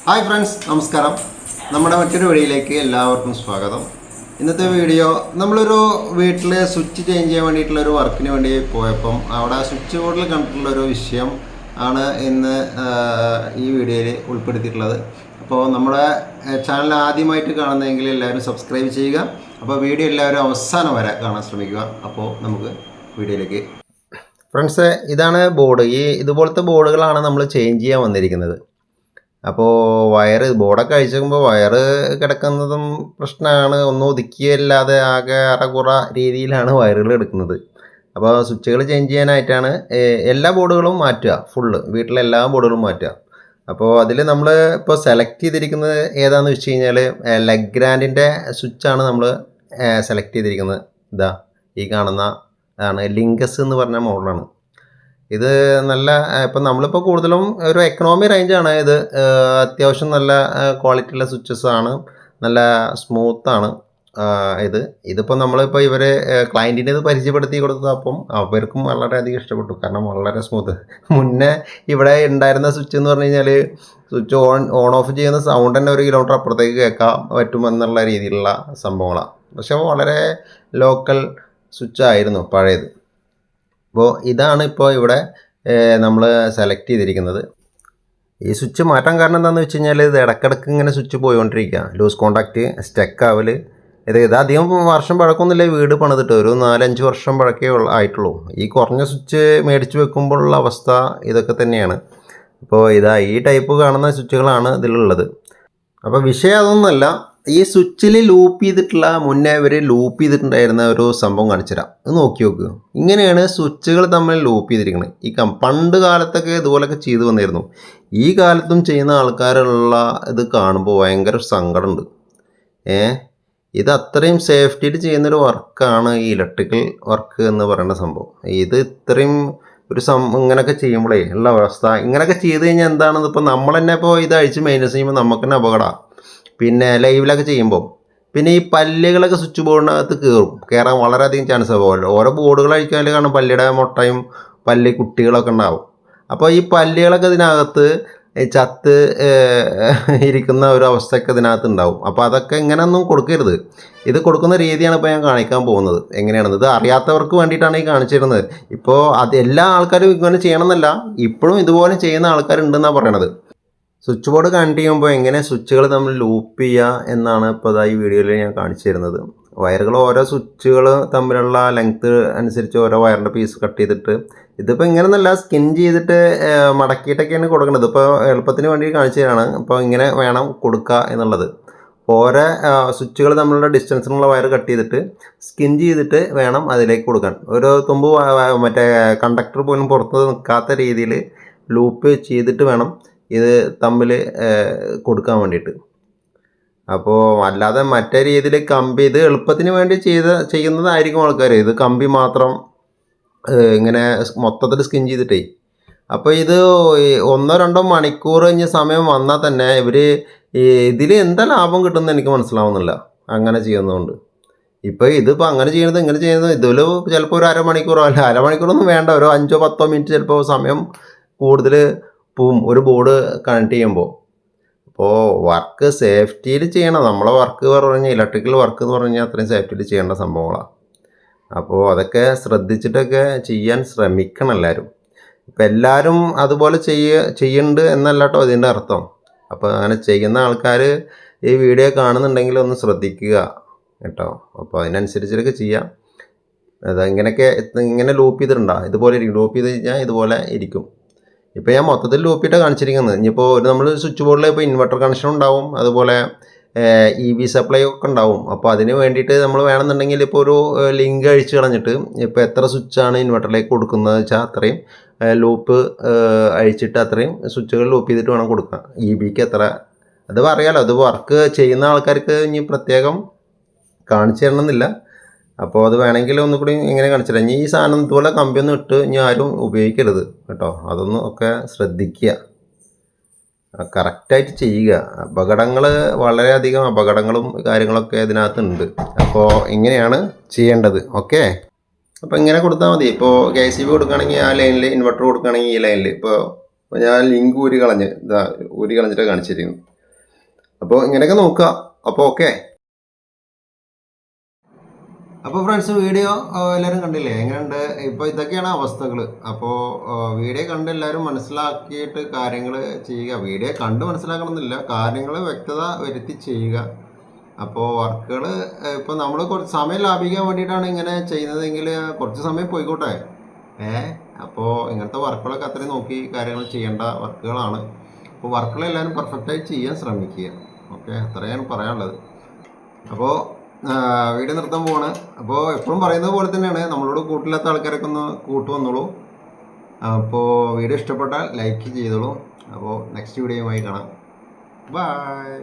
Hi friends, നമസ്കാരം. നമ്മുടെ മറ്റൊരു വീഡിയോയിലേക്ക് എല്ലാവർക്കും സ്വാഗതം. ഇന്നത്തെ വീഡിയോ നമ്മളൊരു വീട്ടിൽ സ്വിച്ച് ചേഞ്ച് ചെയ്യാൻ വേണ്ടിയിട്ടുള്ളൊരു വർക്കിന് വേണ്ടി പോയപ്പം അവിടെ സ്വിച്ച് ബോർഡിൽ കണ്ടിട്ടുള്ളൊരു വിഷയം ആണ് ഇന്ന് ഈ വീഡിയോയിൽ ഉൾപ്പെടുത്തിയിട്ടുള്ളത്. അപ്പോൾ നമ്മുടെ ചാനൽ ആദ്യമായിട്ട് കാണുന്നതെങ്കിൽ എല്ലാവരും സബ്സ്ക്രൈബ് ചെയ്യുക. അപ്പോൾ വീഡിയോ എല്ലാവരും അവസാനം വരെ കാണാൻ ശ്രമിക്കുക. അപ്പോൾ നമുക്ക് വീഡിയോയിലേക്ക്. ഫ്രണ്ട്സ്, ഇതാണ് ബോർഡ്. ഇതുപോലത്തെ ബോർഡുകളാണ് നമ്മൾ ചേഞ്ച് ചെയ്യാൻ വന്നിരിക്കുന്നത്. അപ്പോൾ ബോർഡൊക്കെ അഴിച്ച് നോക്കുമ്പോൾ വയറ് കിടക്കുന്നതും പ്രശ്നമാണ്. ഒന്നും ഒതുക്കിയല്ലാതെ ആകെ അറകുറ രീതിയിലാണ് വയറുകൾ എടുക്കുന്നത്. അപ്പോൾ സ്വിച്ചുകൾ ചേഞ്ച് ചെയ്യാനായിട്ടാണ് എല്ലാ ബോർഡുകളും മാറ്റുക. വീട്ടിലെ എല്ലാ ബോർഡുകളും മാറ്റുക. അപ്പോൾ അതിൽ നമ്മൾ ഇപ്പോൾ സെലക്ട് ചെയ്തിരിക്കുന്നത് ഏതാണെന്ന് വെച്ച് കഴിഞ്ഞാൽ ലെഗ്രാൻഡിൻ്റെ സ്വിച്ചാണ് നമ്മൾ സെലക്ട് ചെയ്തിരിക്കുന്നത്. ഈ കാണുന്ന ആണ് ലിങ്കസ് എന്ന് പറഞ്ഞ മോഡലാണ്. ഇത് നല്ല ഇപ്പം നമ്മളിപ്പോൾ കൂടുതലും ഒരു എക്കണോമി റേഞ്ചാണ്. ഇത് അത്യാവശ്യം നല്ല ക്വാളിറ്റിയുള്ള സ്വിച്ചസ് ആണ്, നല്ല സ്മൂത്താണ്. ഇതിപ്പോൾ നമ്മളിപ്പോൾ ഇവർ ക്ലയൻറ്റിന് ഇത് പരിചയപ്പെടുത്തി കൊടുത്തപ്പം അവർക്കും വളരെയധികം ഇഷ്ടപ്പെട്ടു. കാരണം വളരെ സ്മൂത്ത്. മുന്നേ ഇവിടെ ഉണ്ടായിരുന്ന സ്വിച്ച് എന്ന് പറഞ്ഞു കഴിഞ്ഞാൽ സ്വിച്ച് ഓൺ ഓഫ് ചെയ്യുന്ന സൗണ്ട് തന്നെ 1 കിലോമീറ്റർ അപ്പുറത്തേക്ക് കേൾക്കാൻ പറ്റുമെന്നുള്ള രീതിയിലുള്ള സംഭവങ്ങളാണ്. പക്ഷേ വളരെ ലോക്കൽ സ്വിച്ചായിരുന്നു പഴയത്. അപ്പോൾ ഇതാണ് ഇപ്പോൾ ഇവിടെ നമ്മൾ സെലക്ട് ചെയ്തിരിക്കുന്നത്. ഈ സ്വിച്ച് മാറ്റാൻ കാരണം എന്താണെന്ന് വെച്ച് കഴിഞ്ഞാൽ ഇത് ഇടയ്ക്കിടയ്ക്ക് ഇങ്ങനെ സ്വിച്ച് പോയിക്കൊണ്ടിരിക്കുക, ലൂസ് കോണ്ടാക്റ്റ്, സ്റ്റക്ക് ആവൽ. ഇത് അധികം വർഷം പഴക്കമൊന്നുമില്ല. വീട് പണിതിട്ട് ഒരു 4-5 വർഷം പഴക്കേ ആയിട്ടുള്ളൂ. ഈ കുറഞ്ഞ സ്വിച്ച് മേടിച്ച് വെക്കുമ്പോഴുള്ള അവസ്ഥ ഇതൊക്കെ തന്നെയാണ്. അപ്പോൾ ഈ ടൈപ്പ് കാണുന്ന സ്വിച്ചുകളാണ് ഇതിലുള്ളത്. അപ്പോൾ വിഷയം അതൊന്നുമല്ല. ഈ സ്വിച്ചിൽ മുന്നേ ഇവർ ലൂപ്പ് ചെയ്തിട്ടുണ്ടായിരുന്ന ഒരു സംഭവം കാണിച്ചുതരാം. അത് നോക്കി നോക്കുക. ഇങ്ങനെയാണ് സ്വിച്ചുകൾ തമ്മിൽ ലൂപ്പ് ചെയ്തിരിക്കുന്നത്. പണ്ട് കാലത്തൊക്കെ ഇതുപോലൊക്കെ ചെയ്തു വന്നിരുന്നു. ഈ കാലത്തും ചെയ്യുന്ന ആൾക്കാരുള്ള ഇത് കാണുമ്പോൾ ഭയങ്കര സങ്കടമുണ്ട്. ഇത് അത്രയും സേഫ്റ്റിയിൽ ചെയ്യുന്നൊരു വർക്കാണ് ഈ ഇലക്ട്രിക്കൽ വർക്ക് എന്ന് പറയുന്ന സംഭവം. ഇത് ഇത്രയും ഇങ്ങനെയൊക്കെ ചെയ്യുമ്പോഴേ ഉള്ള അവസ്ഥ, ഇങ്ങനെയൊക്കെ ചെയ്ത് കഴിഞ്ഞാൽ എന്താണെന്ന് ഇപ്പോൾ നമ്മൾ തന്നെ ഇപ്പോൾ ഇത് അഴിച്ച് മെയിൻ്റെനൻസ് ചെയ്യുമ്പോൾ നമുക്ക് തന്നെ അപകടമാണ്. പിന്നെ ലൈവിലൊക്കെ ചെയ്യുമ്പോൾ പിന്നെ ഈ പല്ലുകളൊക്കെ സ്വിച്ച് ബോർഡിനകത്ത് കയറാൻ വളരെയധികം ചാൻസ് ആവുമല്ലോ. ഓരോ ബോർഡുകൾ അഴിക്കാൻ കാണും പല്ലിയുടെ മുട്ടയും പല്ല് കുട്ടികളൊക്കെ ഉണ്ടാവും. അപ്പോൾ ഈ പല്ലുകളൊക്കെ ഇതിനകത്ത് ചത്ത് ഇരിക്കുന്ന ഒരു അവസ്ഥയൊക്കെ ഇതിനകത്ത് ഉണ്ടാവും. അപ്പോൾ അതൊക്കെ ഇങ്ങനെയൊന്നും കൊടുക്കരുത്. ഇത് കൊടുക്കുന്ന രീതിയാണ് ഇപ്പോൾ ഞാൻ കാണിക്കാൻ പോകുന്നത്. എങ്ങനെയാണെന്ന് ഇത് അറിയാത്തവർക്ക് വേണ്ടിയിട്ടാണ് ഈ കാണിച്ചിരുന്നത്. ഇപ്പോൾ എല്ലാ ആൾക്കാരും ഇങ്ങനെ ചെയ്യണമെന്നല്ല, ഇപ്പോഴും ഇതുപോലെ ചെയ്യുന്ന ആൾക്കാരുണ്ടെന്നാണ് പറയണത്. സ്വിച്ച് ബോർഡ് കണക്ട് ചെയ്യുമ്പോൾ എങ്ങനെ സ്വിച്ചുകൾ തമ്മിൽ ലൂപ്പ് ചെയ്യുക എന്നാണ് ഇപ്പോൾ ഈ വീഡിയോയിൽ ഞാൻ കാണിച്ചു തരുന്നത്. വയറുകൾ ഓരോ സ്വിച്ചുകൾ തമ്മിലുള്ള ലെങ്ത്ത് അനുസരിച്ച് ഓരോ വയറിൻ്റെ പീസ് കട്ട് ചെയ്തിട്ട്, ഇതിപ്പോൾ ഇങ്ങനെയൊന്നുമല്ല, സ്കിൻ ചെയ്തിട്ട് മടക്കിയിട്ടൊക്കെയാണ് കൊടുക്കുന്നത്. ഇപ്പോൾ എളുപ്പത്തിന് വേണ്ടി കാണിച്ചു തരാണ്. ഇപ്പോൾ ഇങ്ങനെ വേണം കൊടുക്കുക എന്നുള്ളത്. ഓരോ സ്വിച്ചുകൾ തമ്മിലുള്ള ഡിസ്റ്റൻസിനുള്ള വയർ കട്ട് ചെയ്തിട്ട് സ്കിൻ ചെയ്തിട്ട് വേണം അതിലേക്ക് കൊടുക്കാൻ. ഒരു തുമ്പ് മറ്റേ കണ്ടക്ടർ പോലും പുറത്ത് നിൽക്കാത്ത രീതിയിൽ ലൂപ്പ് ചെയ്തിട്ട് വേണം ഇത് തമ്മിൽ കൊടുക്കാൻ വേണ്ടിയിട്ട്. അപ്പോൾ അല്ലാതെ മറ്റേ രീതിയിൽ ഇത് എളുപ്പത്തിന് വേണ്ടി ചെയ്യുന്നതായിരിക്കും ആൾക്കാർ. ഇത് കമ്പി മാത്രം ഇങ്ങനെ മൊത്തത്തിൽ സ്കിൻ ചെയ്തിട്ടേ. അപ്പോൾ ഇത് 1-2 മണിക്കൂർ കഴിഞ്ഞ സമയം വന്നാൽ തന്നെ ഇവർ ഇതിൽ എന്താ ലാഭം കിട്ടുമെന്ന് എനിക്ക് മനസ്സിലാവുന്നില്ല അങ്ങനെ ചെയ്യുന്നതുകൊണ്ട്. ഇപ്പോൾ ഇതിപ്പോൾ അങ്ങനെ ചെയ്യുന്നത് ഇങ്ങനെ ചെയ്യുന്നത് ഇതിൽ ചിലപ്പോൾ ഒരു അരമണിക്കൂറോ അല്ല അരമണിക്കൂറൊന്നും വേണ്ട, ഒരു 5-10 മിനിറ്റ് ചിലപ്പോൾ സമയം കൂടുതൽ പോവും ഒരു ബോർഡ് കണക്ട് ചെയ്യുമ്പോൾ. അപ്പോൾ വർക്ക് സേഫ്റ്റിയിൽ ചെയ്യണം. നമ്മളെ വർക്ക് പറഞ്ഞാൽ ഇലക്ട്രിക്കൽ വർക്ക് എന്ന് പറഞ്ഞാൽ അത്രയും സേഫ്റ്റിയിൽ ചെയ്യേണ്ട സംഭവങ്ങളാണ്. അപ്പോൾ അതൊക്കെ ശ്രദ്ധിച്ചിട്ടൊക്കെ ചെയ്യാൻ ശ്രമിക്കണം എല്ലാവരും. ഇപ്പം എല്ലാവരും അതുപോലെ ചെയ്യുന്നുണ്ട് എന്നല്ല കേട്ടോ ഇതിൻ്റെ അർത്ഥം. അപ്പോൾ അങ്ങനെ ചെയ്യുന്ന ആൾക്കാർ ഈ വീഡിയോ കാണുന്നുണ്ടെങ്കിൽ ഒന്ന് ശ്രദ്ധിക്കുക കേട്ടോ. അപ്പോൾ അതിനനുസരിച്ചിട്ടൊക്കെ ചെയ്യാം. ഇങ്ങനെ ലൂപ്പ് ചെയ്തിട്ടുണ്ടോ, ഇതുപോലെ ഇരിക്കും. ലൂപ്പ് ചെയ്ത് കഴിഞ്ഞാൽ ഇതുപോലെ ഇരിക്കും. ഇപ്പോൾ ഞാൻ മൊത്തത്തിൽ ലൂപ്പിയിട്ടാണ് കാണിച്ചിരിക്കുന്നത്. ഇനിയിപ്പോൾ നമ്മൾ സ്വിച്ച് ബോർഡിൽ ഇപ്പോൾ ഇൻവെർട്ടർ കണക്ഷൻ ഉണ്ടാവും, അതുപോലെ EV സപ്ലൈ ഒക്കെ ഉണ്ടാവും. അപ്പോൾ അതിന് വേണ്ടിയിട്ട് നമ്മൾ വേണമെന്നുണ്ടെങ്കിൽ ഇപ്പോൾ ഒരു ലിങ്ക് അഴിച്ച് കളഞ്ഞിട്ട് ഇപ്പോൾ എത്ര സ്വിച്ചാണ് ഇൻവെർട്ടറിലേക്ക് കൊടുക്കുന്നത് വെച്ചാൽ അത്രയും ലൂപ്പ് അഴിച്ചിട്ട് അത്രയും സ്വിച്ചുകൾ ലൂപ്പ് ചെയ്തിട്ട് വേണം കൊടുക്കുക. EBക്ക് എത്ര അത് പറയാമല്ലോ. അത് വർക്ക് ചെയ്യുന്ന ആൾക്കാർക്ക് ഇനി പ്രത്യേകം കാണിച്ചു തരണമെന്നില്ല. അപ്പോൾ അത് വേണമെങ്കിൽ ഒന്നുകൂടി ഇങ്ങനെ കാണിച്ചില്ല. ഇനി ഈ സാധനം ഇതുപോലെ കമ്പിയൊന്നും ഇട്ട് ഇനി ആരും ഉപയോഗിക്കരുത് കേട്ടോ. അതൊന്നും ഒക്കെ ശ്രദ്ധിക്കുക, കറക്റ്റായിട്ട് ചെയ്യുക. വളരെയധികം അപകടങ്ങളും കാര്യങ്ങളൊക്കെ ഇതിനകത്തുണ്ട്. അപ്പോൾ ഇങ്ങനെയാണ് ചെയ്യേണ്ടത്. ഓക്കെ, അപ്പോൾ ഇങ്ങനെ കൊടുത്താൽ മതി. ഇപ്പോൾ KCB കൊടുക്കുകയാണെങ്കിൽ ആ ലൈനിൽ, ഇൻവെർട്ടർ കൊടുക്കുകയാണെങ്കിൽ ഈ ലൈനിൽ. ഇപ്പോൾ ഞാൻ ലിങ്ക് ഊരി കളഞ്ഞിട്ട് കാണിച്ചിരിക്കുന്നു. അപ്പോൾ ഇങ്ങനെയൊക്കെ നോക്കുക. അപ്പോൾ ഓക്കെ. അപ്പോൾ ഫ്രണ്ട്സ്, വീഡിയോ എല്ലാവരും കണ്ടില്ലേ? എങ്ങനെയുണ്ട്? ഇപ്പോൾ ഇതൊക്കെയാണ് അവസ്ഥകൾ. അപ്പോൾ വീഡിയോ കണ്ട് എല്ലാവരും മനസ്സിലാക്കിയിട്ട് കാര്യങ്ങൾ ചെയ്യുക. വീഡിയോ കണ്ട് മനസ്സിലാക്കണമെന്നില്ല, കാര്യങ്ങൾ വ്യക്തത വരുത്തി ചെയ്യുക. അപ്പോൾ വർക്കുകൾ ഇപ്പോൾ നമ്മൾ കുറച്ച് സമയം ലാഭിക്കാൻ വേണ്ടിയിട്ടാണ് ഇങ്ങനെ ചെയ്യുന്നതെങ്കിൽ കുറച്ച് സമയം പോയിക്കോട്ടെ. അപ്പോൾ ഇങ്ങനത്തെ വർക്കുകളൊക്കെ അത്രയും നോക്കി കാര്യങ്ങൾ ചെയ്യേണ്ട വർക്കുകളാണ്. അപ്പോൾ വർക്കുകൾ എല്ലാവരും പെർഫെക്റ്റായി ചെയ്യാൻ ശ്രമിക്കുക. ഓക്കെ, അത്രയാണ് പറയാനുള്ളത്. അപ്പോൾ വീഡിയോ നിർത്താൻ പോവാണ്. അപ്പോൾ എപ്പോഴും പറയുന്നത് പോലെ തന്നെയാണ്, നമ്മളോട് കൂട്ടില്ലാത്ത ആൾക്കാരൊക്കെ ഒന്ന് കൂട്ടു വന്നോളൂ. അപ്പോൾ വീഡിയോ ഇഷ്ടപ്പെട്ടാൽ ലൈക്ക് ചെയ്തോളൂ. അപ്പോൾ നെക്സ്റ്റ് വീഡിയോയുമായി കാണാം. ബൈ.